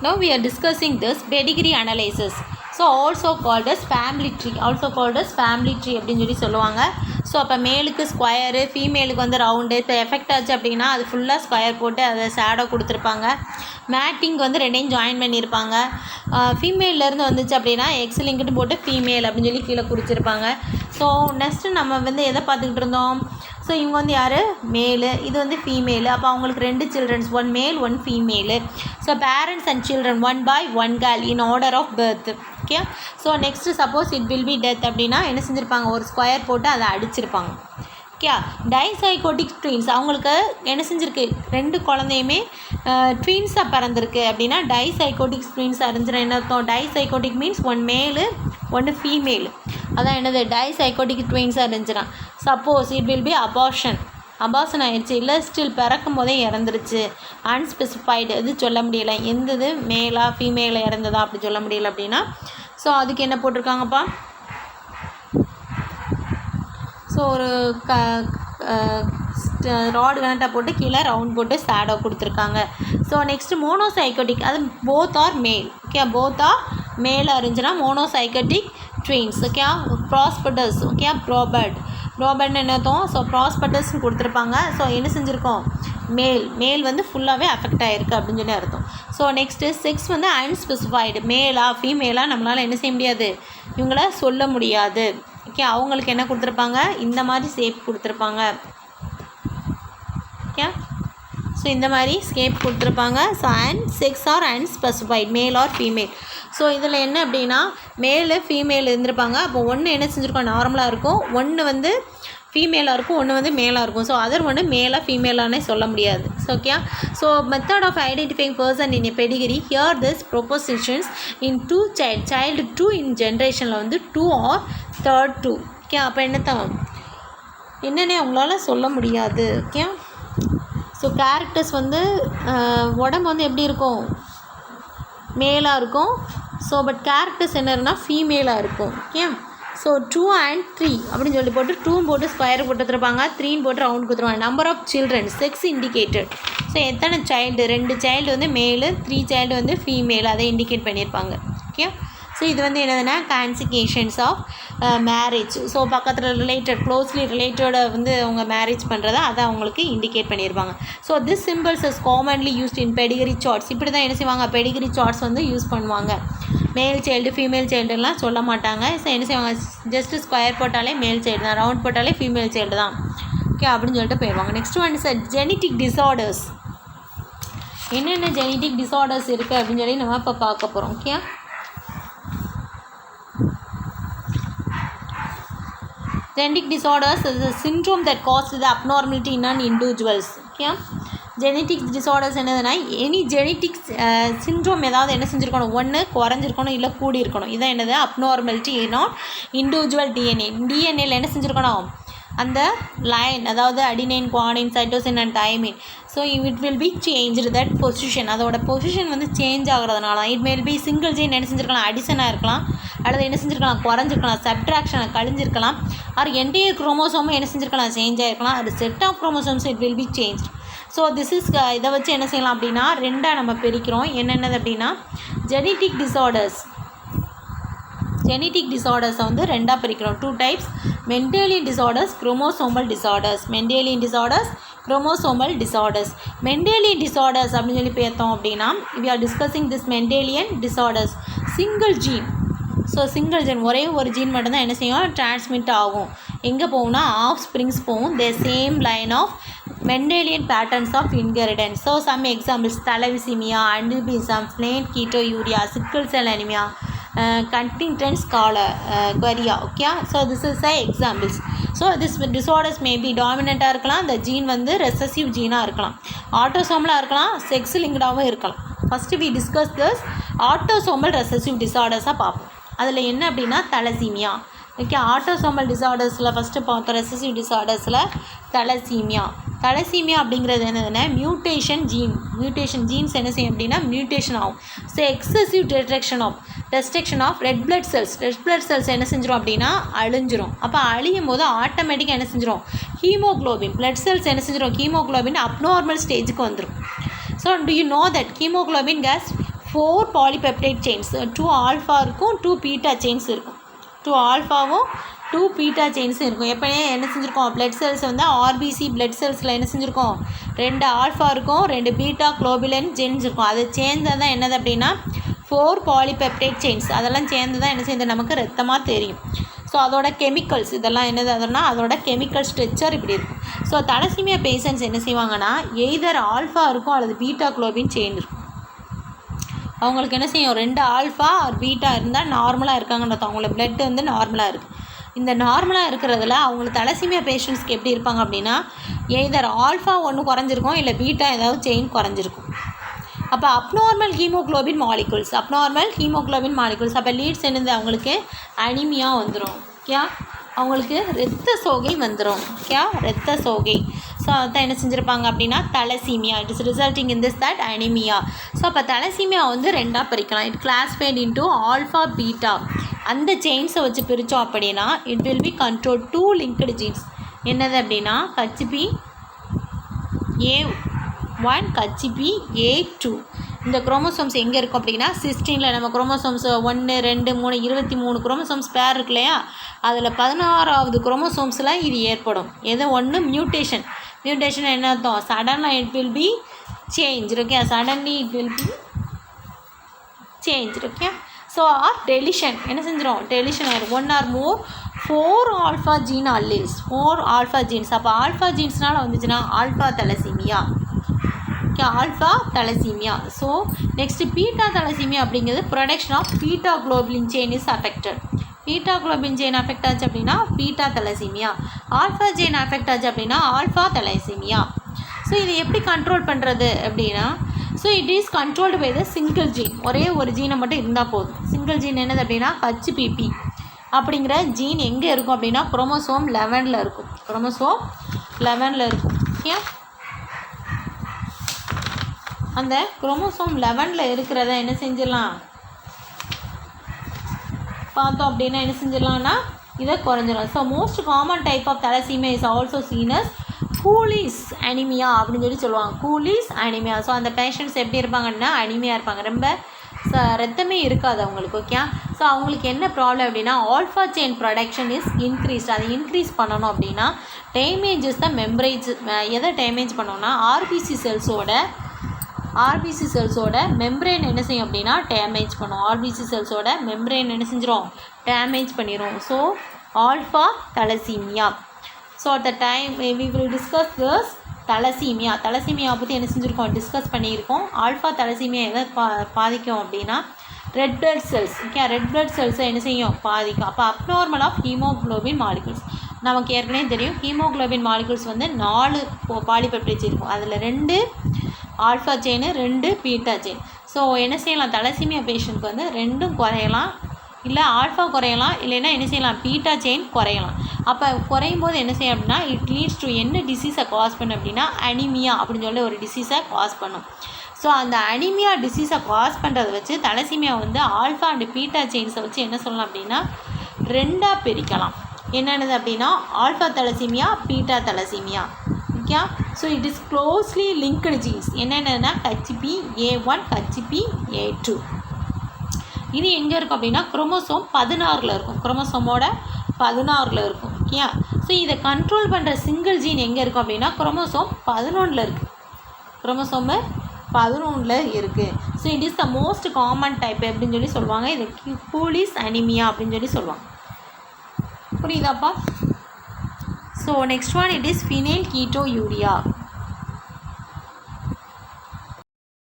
Now we are discussing this pedigree analysis. So also called as family tree, அப்படின்னு சொல்லி சொல்லுவாங்க. So அப்போ மேலுக்கு ஸ்கொயரு, ஃபீமேலுக்கு வந்து ரவுண்டு. இப்போ எஃபெக்ட் ஆச்சு அப்படின்னா அது ஃபுல்லாக ஸ்கொயர் போட்டு அதை ஷேடோ கொடுத்துருப்பாங்க. மேட்டிங் வந்து ரெண்டையும் ஜாயின் பண்ணியிருப்பாங்க. ஃபீமேல்லேருந்து வந்துச்சு அப்படின்னா எக்ஸ் லிங்க்டு போட்டு ஃபீமேல் அப்படின்னு சொல்லி கீழே குறிச்சிருப்பாங்க. ஸோ நெக்ஸ்ட்டு நம்ம வந்து எதை பார்த்துக்கிட்டு இருந்தோம்? ஸோ இவங்க வந்து யார்? மேலு, இது வந்து ஃபீமேலு. அப்போ அவங்களுக்கு 2 children's, 1 male 1 female. So parents and children 1 boy 1 girl in order of birth. Okay. So next suppose it will be death அப்படின்னா என்ன செஞ்சுருப்பாங்க? ஒரு ஸ்கொயர் போட்டு அதை அடிச்சிருப்பாங்க. ஓகே. டைசைகோட்டிக் ட்வின்ஸ், அவங்களுக்கு என்ன செஞ்சுருக்கு? 2 குழந்தையுமே ட்வின்ஸாக பிறந்திருக்கு அப்படின்னா டைசைகோட்டிக் ட்வின்ஸ் அறிஞ்சிடும். என்ன அர்த்தம்? டைசைகோட்டிக் மீன்ஸ் 1 மேலு 1 ஃபீமேலு. அதான் என்னது? டைசைகோட்டிக் ட்வின்ஸாக இருந்துச்சுன்னா. Suppose it will B abortion ஆயிடுச்சு, இல்லை ஸ்டில் பிறக்கும் போதே இறந்துருச்சு, அன்ஸ்பெசிஃபைடு, இது சொல்ல முடியலை, எந்தது மேலா ஃபீமேலாக இறந்ததா அப்படி சொல்ல முடியல அப்படின்னா ஸோ அதுக்கு என்ன போட்டிருக்காங்கப்பா? ஸோ ஒரு ராடு கனெக்டாக போட்டு கீழே ரவுண்ட் போட்டு ஷேடோ கொடுத்துருக்காங்க. ஸோ நெக்ஸ்ட்டு மோனோசைக்கோட்டிக், அது போத் ஆர் மேல். ஓகே, போத் ஆர் மேலாக இருந்துச்சுன்னா மோனோசைக்கோட்டிக் ட்வின்ஸ். ஓகே. ப்ராஸ்பட்டஸ், ஓகே, ப்ரோபர்ட்னு என்ன அர்த்தம்? ஸோ ப்ராஸ்பட்டஸ்ன்னு கொடுத்துருப்பாங்க. ஸோ என்ன செஞ்சுருக்கோம்? மேல் வந்து ஃபுல்லாகவே அஃபெக்ட் ஆகிருக்கு அப்படின்னு சொல்லி அர்த்தம். ஸோ நெக்ஸ்ட்டு செக்ஸ் வந்து அன்ஸ்பெசிஃபைடு, மேலா ஃபீமேலாக நம்மளால் என்ன செய்ய முடியாது, இவங்கள சொல்ல முடியாது. ஓகே. அவங்களுக்கு என்ன கொடுத்துருப்பாங்க? இந்த மாதிரி ஷேப் கொடுத்துருப்பாங்க. ஓகே. ஸோ இந்த மாதிரி ஸ்கேப் கொடுத்துருப்பாங்க. So and sex are unspecified, male or female. So இதில் என்ன அப்படின்னா மேலு ஃபீமேல் இருந்திருப்பாங்க. அப்போ ஒன்று என்ன செஞ்சுருக்கோம்? நார்மலாக இருக்கும், ஒன்று வந்து ஃபீமேலாக இருக்கும், ஒன்று வந்து மேலாக இருக்கும். ஸோ அதர் ஒன்று மேலாக ஃபீமேலானே சொல்ல முடியாது. So okay. So method of identifying person in a pedigree, here this propositions in 2 child 2 in ஜென்ரேஷனில் வந்து 2 ஆர் 3rd 2. ஓகே. அப்போ என்னென்ன அவங்களால சொல்ல முடியாது. ஓகே. ஸோ கேரக்டர்ஸ் வந்து உடம்பு வந்து எப்படி இருக்கும்? மேலாக இருக்கும். ஸோ பட் கேரக்டர்ஸ் என்னன்னா ஃபீமேலாக இருக்கும். ஓகே. ஸோ 2 and 3 அப்படின்னு சொல்லி போட்டு 2 போட்டு ஸ்கொயர் போட்டு கொடுத்துருப்பாங்க, 3 போட்டு ரவுண்ட் கொடுத்துருவாங்க. Number of children, sex indicated. So எத்தனை சைல்டு? 2 சைல்டு வந்து மேலு, 3 சைல்டு வந்து ஃபீமேல், அதை இண்டிகேட் பண்ணியிருப்பாங்க. ஓகே. ஸோ இது வந்து என்னதுன்னா கான்சிகேஷன்ஸ் ஆஃப் மேரேஜ். ஸோ பக்கத்தில் க்ளோஸ்லி ரிலேட்டோட வந்து அவங்க மேரேஜ் பண்ணுறத அதை அவங்களுக்கு இண்டிகேட் பண்ணியிருப்பாங்க. So this symbols is commonly used in pedigree charts. இப்படி தான் என்ன செய்வாங்க? பெடிகிரி சார்ட்ஸ் வந்து யூஸ் பண்ணுவாங்க. மேல் சைல்டு ஃபீமேல் சைல்டுலாம் சொல்ல மாட்டாங்க. ஸோ என்ன செய்வாங்க? ஜஸ்ட்டு ஸ்கொயர் போட்டாலே மேல் சைல்டு தான், ரவுண்ட் போட்டாலே ஃபீமேல் சைல்டு தான். ஓகே அப்படின்னு சொல்லிட்டு போயிடுவாங்க. Next one is genetic disorders. என்னென்ன ஜெனட்டிக் டிஸார்டர்ஸ் இருக்குது அப்படின்னு சொல்லி நம்ம இப்போ பார்க்க போகிறோம். Okay. Genetic disorders is a syndrome that causes the abnormality in an individuals. Okay. Genetic disorders என்னதுன்னா எனி ஜெனட்டிக் சிண்ட்ரோம் ஏதாவது என்ன செஞ்சுருக்கணும்? ஒன்று குறைஞ்சிருக்கணும், இல்லை கூடி இருக்கணும். இதான் என்னது? அப்நார்மாலிட்டி நாட் இண்டிவிஜுவல் டிஎன்ஏல என்ன செஞ்சுருக்கணும்? அந்த லைன், அதாவது adenine, guanine, cytosine and thymine. So it will be changed that position. அதோட பொசிஷன் வந்து சேஞ்ச் ஆகிறதுனால தான் it will be single gene என்ன செஞ்சுருக்கலாம்? அடிஷனாக இருக்கலாம், அல்லது என்ன செஞ்சுருக்கலாம்? குறைஞ்சிருக்கலாம், சப்ட்ராக்ஷனை கழிஞ்சிருக்கலாம், ஆர் என்டையர் குரோமோசோமும் என்ன செஞ்சுருக்கலாம்? சேஞ்ச் ஆகிருக்கலாம். அது set of chromosomes it will be change. So this is இதை வச்சு என்ன செய்யலாம் அப்படின்னா 2ஆக நம்ம பிரிக்கிறோம். என்னென்னது அப்படின்னா ஜெனட்டிக் டிஸார்டர்ஸை வந்து 2ஆக பிரிக்கிறோம். 2 types: Mendelian disorders, chromosomal disorders. Mendelian disorders அப்படின்னு சொல்லி பார்த்தோம் அப்படின்னா we are discussing this Mendelian disorders. Single gene. So single gene, ஒரே ஒரு ஜீன் மட்டும்தான் என்ன செய்யும்? டிரான்ஸ்மிட் ஆகும். எங்கே போகும்னா ஆஃப் ஸ்ப்ரிங்ஸ் போகும். The same line of Mendelian patterns of inheritance. So some examples: thalassemia, அண்டிபிசம், phenylketonuria, sickle cell anaemia, Huntington's chorea. Okay. So this is a examples. So this disorders maybe டாமினண்ட்டாக இருக்கலாம், இந்த gene வந்து recessive ஜீனாக இருக்கலாம், ஆட்டோசோமலாக இருக்கலாம், sex லிங்க்டாகவும் இருக்கலாம். First we discuss this autosomal recessive டிஸார்டர்ஸாக பார்ப்போம். அதில் என்ன அப்படின்னா தலசீமியா. ஓகே. ஆட்டோசோமல் டிஸார்டர்ஸில் ஃபஸ்ட்டு பார்த்தோம். ரெசசிவ் டிஸார்டர்ஸில் தலசீமியா அப்படிங்கிறது என்னதுன்னா மியூட்டேஷன் ஜீன்ஸ் என்ன செய்யும் அப்படின்னா மியூட்டேஷன் ஆகும். So excessive destruction of red blood cells என்ன செஞ்சிடும் அப்படின்னா அழிஞ்சிரும். அப்போ அழியும் போது ஆட்டோமேட்டிக்காக என்ன செஞ்சிடும்? ஹீமோக்ளோபின் பிளட் செல்ஸ் என்ன செஞ்சிடும்? ஹீமோக்ளோபின் அப்நார்மல் ஸ்டேஜுக்கு வந்துடும். So do you know that haemoglobin has 4 polypeptide chains, 2 alpha இருக்கும், 2 பீட்டா செயின்ஸ் இருக்கும். 2 ஆல்ஃபாவும் 2 பீட்டா செயின்ஸும் இருக்கும். எப்போயே என்ன செஞ்சுருக்கோம், பிளட் செல்ஸ் வந்து ஆர்பிசி பிளட் செல்ஸில் என்ன செஞ்சுருக்கோம், 2 ஆல்ஃபா இருக்கும், 2 பீட்டா குளோபுலின் செயின்ஸ் இருக்கும். அது சேர்ந்தது தான் என்னது அப்படின்னா 4 பாலிபெப்டைட் செயின்ஸ். அதெல்லாம் சேர்ந்து தான் என்ன செய்யுது, நமக்கு ரத்தமாக தெரியும். ஸோ அதோட கெமிக்கல்ஸ் இதெல்லாம் என்னது அதுனா அதோட கெமிக்கல் ஸ்ட்ரக்சர் இப்படி இருக்கும். ஸோ தலசீமியா பேஷண்ட்ஸ் என்ன செய்வாங்கன்னா எய்தர் ஆல்ஃபா இருக்கும் அல்லது பீட்டா குளோபின் செயின் இருக்கும். அவங்களுக்கு என்ன செய்யும், 2 ஆல்ஃபா ஆர் பீட்டா இருந்தால் நார்மலாக இருக்காங்கன்றது, அவங்களோட பிளட் வந்து நார்மலாக இருக்குது. இந்த நார்மலாக இருக்கிறதுல அவங்களுக்கு தலசீமியா பேஷண்ட்ஸ்க்கு எப்படி இருப்பாங்க அப்படின்னா எய்தர் ஆல்ஃபா ஒன்று குறைஞ்சிருக்கும் இல்லை பீட்டா ஏதாவது செயின் குறைஞ்சிருக்கும். அப்போ அப்நார்மல் ஹீமோக்ளோபின் மாலிகுல்ஸ் அப்போ லீட்ஸ் என்னது அவங்களுக்கு அனிமியா வந்துடும். ஓகே, அவங்களுக்கு இரத்த சோகை வந்துடும். ஓகே, இரத்த சோகை. ஸோ அதான் என்ன செஞ்சுருப்பாங்க அப்படின்னா thalassemia, it is resulting in this that anaemia. So அப்போ தலசீமியா வந்து 2ஆக பிரிக்கலாம். It classified into alpha beta. அந்த செயின்ஸை வச்சு பிரித்தோம் அப்படின்னா it will B control 2 linked jeans. என்னது அப்படின்னா ஹச்பி A1 ஹச்பி A2. இந்த குரோமோசோம்ஸ் எங்கே இருக்கும் அப்படின்னா 16ல் நம்ம குரோமோசோம்ஸ் 1 2 3 23 குரோமோசோம்ஸ் பேர் இருக்கு இல்லையா, அதில் 16வது குரோமோசோம்ஸில் இது ஏற்படும். எது ஒன்று மியூட்டேஷன் என்ன அர்த்தம், சடனாக it will be change. Okay, suddenly it will be change. Okay, so or deletion என்ன செஞ்சிடும், டெலிஷன் ஆகிடும். 1 or more 4 alpha gene alleles, 4 alpha genes. அப்போ ஆல்ஃபா ஜீன்ஸ்னால் வந்துச்சுன்னா alpha thalassemia. Okay, alpha thalassemia. So next beta thalassemia அப்படிங்கிறது production of beta globulin chain is affected. Beta globin chain affect ஆச்சு அப்படின்னா beta thalassemia. Alpha chain affect ஆச்சு அப்படின்னா alpha thalassemia. So இது எப்படி கண்ட்ரோல் பண்ணுறது அப்படின்னா so it is controlled by the single gene. ஒரே ஒரு ஜீனை மட்டும் இருந்தால் போதும். சிங்கிள் ஜீன் என்னது அப்படின்னா ஹச்பிபி அப்படிங்கிற ஜீன் எங்கே இருக்கும் அப்படின்னா குரோமோசோம் 11ல் இருக்கும். ஓகே, அந்த குரோமோசோம் 11ல் இருக்கிறத என்ன செஞ்சிடலாம் பார்த்தோம் அப்படின்னா என்ன செஞ்சிடலாம்னா இதை குறைஞ்சிடும். So most common type of thalassemia is also seen as Cooley's anaemia அப்படின்னு சொல்லுவாங்க. Cooley's anaemia. ஸோ அந்த பேஷண்ட்ஸ் எப்படி இருப்பாங்கன்னா அனிமியா இருப்பாங்க, ரொம்ப ரத்தமே இருக்காது அவங்களுக்கு. ஓகே, ஸோ அவங்களுக்கு என்ன ப்ராப்ளம் அப்படின்னா alpha chain production is increased. அதை இன்க்ரீஸ் பண்ணணும் அப்படின்னா டேமேஜஸ் தான் மெம்பரேஜ். எதை டேமேஜ் பண்ணோன்னா ஆர்பிசி செல்ஸோட மெம்ப்ரெயின் என்ன செய்யும் அப்படின்னா டேமேஜ் பண்ணும். ஆர்பிசி செல்ஸோட மெம்ப்ரெயின் என்ன செஞ்சிடும், டேமேஜ் பண்ணிடும். So alpha thalassemia. So at the time we will discuss this thalassaemia பற்றி என்ன செஞ்சுருக்கோம், டிஸ்கஸ் பண்ணியிருக்கோம். ஆல்ஃபா தலசீமியா எதை பாதிக்கும் அப்படின்னா red blood cells. Okay, red blood செல்ஸை என்ன செய்யும், பாதிக்கும். அப்போ அப்நார்மல் ஆஃப் ஹீமோக்ளோபின் மாலிகுல்ஸ். நமக்கு ஏற்கனவே தெரியும் ஹீமோக்ளோபின் மாலிகுல்ஸ் வந்து 4 பாலிபெப்டைட்ஸ் இருக்கும். அதில் 2 alpha chain 2 beta chain. So என்ன செய்யலாம், தலசீமியா பேஷண்ட்க்கு வந்து 2ம் குறையலாம், இல்லை ஆல்ஃபா குறையலாம், இல்லைன்னா என்ன செய்யலாம் பீட்டா செயின் குறையலாம். அப்போ குறையும் போது என்ன செய்யும் அப்படின்னா இட் லீட்ஸ் டு என்ன டிசீஸை காஸ் பண்ணும் அப்படின்னா அனிமியா அப்படின்னு சொல்லி ஒரு டிசீஸை காஸ் பண்ணும். ஸோ அந்த அனிமியா டிசீஸை காஸ் பண்ணுறதை வச்சு தலசீமியா வந்து ஆல்ஃபா அண்ட் பீட்டா செயின்ஸை வச்சு என்ன சொல்லலாம் அப்படின்னா 2ஆக பிரிக்கலாம். என்னென்னது அப்படின்னா alpha thalassemia, beta thalassemia. Okay, so it is closely linked jeans. என்னென்னா ஹச்பி A1 ஹச்பி A2. இது எங்கே இருக்கும் அப்படின்னா குரோமோசோம் 16ல் இருக்கும். குரோமோசோமோட 16ல் இருக்கும். ஓகே, ஸோ இதை கண்ட்ரோல் பண்ணுற சிங்கிள் ஜீன் எங்கே இருக்கும் அப்படின்னா குரோமோசோம் 11ல் இருக்குது. குரோமோசோமு 11ல் இருக்குது. So it is the most common type அப்படின்னு சொல்லி சொல்லுவாங்க. இது கூலிஸ் அனிமியா அப்படின்னு சொல்லி சொல்லுவாங்க. புரியுதாப்பா? So next one it is phenyl கீட்டோயூரியா.